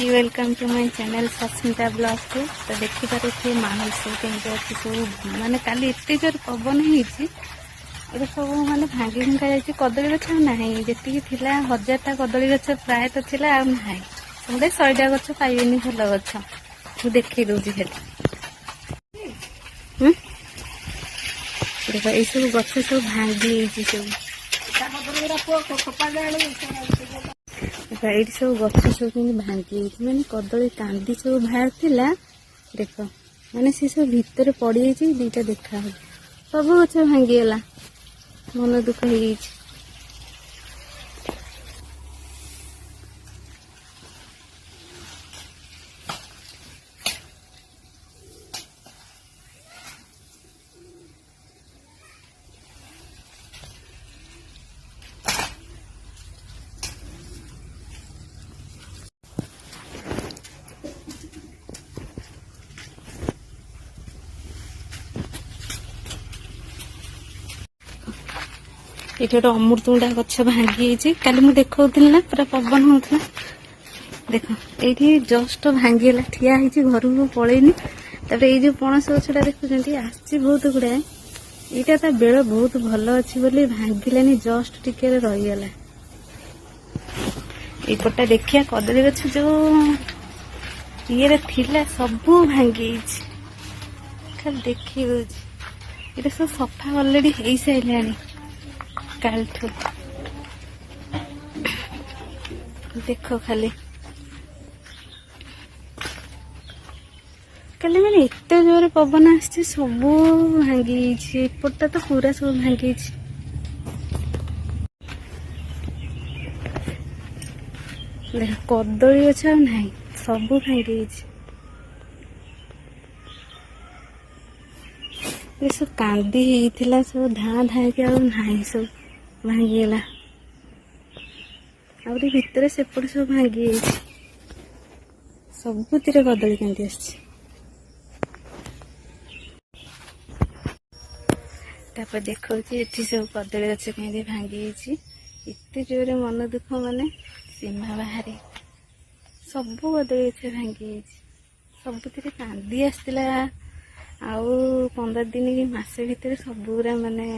Hi welcome to my channel Sasmita blog को। तो देखिपे माहौल सब केमती अच्छी सब माने काली एत जोर पवन होता सब माने भांगी भुंगा जाए कदली गछ ना जी थिला 1000टा कदली गछ प्रायत थिला आ ना समझे 100टा गछ पाइबेनि भल गछ मु देखी दूसरी देख ये सब गछ सब भांगी सब ये सब गछ सब भांगी मैंने कदली कांदी सब बाहर थिला देख माने सी सब भितर पड़ी दीटा देखा सब गछ भांगीगला मन दुख हो ये गोटे अमृतभंडा गछ भांगी काली मुझे देखा ना पूरा पवन होता देख ये जस्ट भांगीगला ठिया घर को पलैनी ये जो पणस गछटा देखुं आसी बहुत गुड़ाए यहाँ बेल बहुत भल अच्छी बोली भांगिलानी जस्ट टिके रहीगला एपटा देखिया कदली गछ जो ये थिला सब भांगी खाली देखी ये सब सफा अलरेडी हो सारे काल देख खाली काली मैंने एत जोर पवन आसी सब भांगी एपटा तो पूरा सब भांगी देख कदली गछ ना सब भांगी ये सब कांदी होता सब धा धा के ना सब भांगीगला आहरी भितर सेपट सब भांगी सबुतिर कदली कांदी आपर देखा ये सब कदली गछ कहीं भांगी एत जोरे मन दुख माने सीमा बाहर सब कदली गछ भांगी सबुतिर कांदी आसला आउ 15 दिन कि मासे भितर सबूरा माने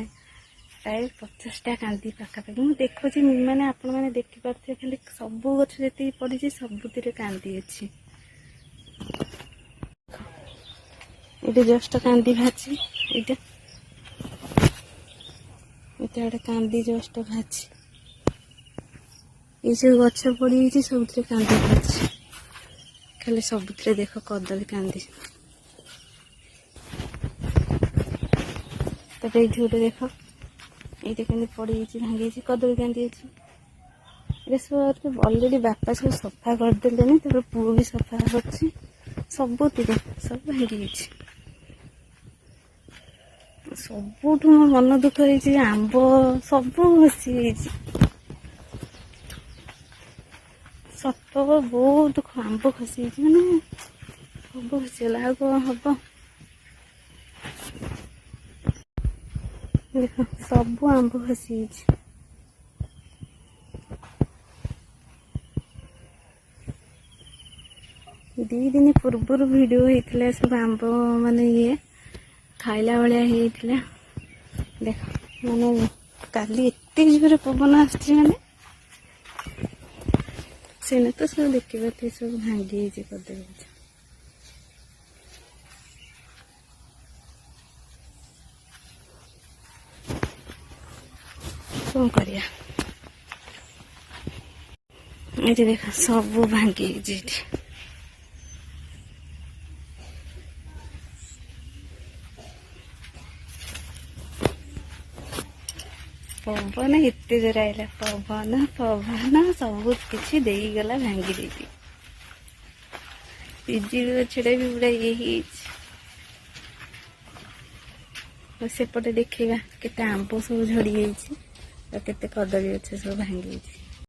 प्राय 50टा कांदी पाखापाखि मुझे देखुची मैंने आपण मैंने देखिपे खाली सब गछ जी पड़ी सबुतिर कांदी अच्छी ये जस्ट कांदी भाजी ये गोटे कांदी जस्ट भाजी ये सब गछ पड़ी सबुतिर कांदी भाजी खाली सबुतिर देख कदली कांदी तो ये गोटे देख ये कमी पड़ी भांगी कदली कांदी ये सब अलरेडी बापा सब सफा करदे तर पुओ भी सफा कर सबुतिर सब भांगी सबुठ मो मन दुख हो आंब सब घसी सत बहुत दुख आंब खसी मैंने सब घसीगला कौन हम देख सब आंब खसी दी दिन पूर्वर वीडियो होता सब आंब माने ये खाइला भाया देख माने काली एत जोर पवन आने से तो सब देखिए सब भांगी कदली कौन करिया ये देख सब भांगी पवन एत जोर आइला पवन पवन सब किसी देगला भांगी देती पिजुली गछटा भी पूरा ये सेपटे देखा केते आंब सब झड़ी केते कदली गछ सब भांगी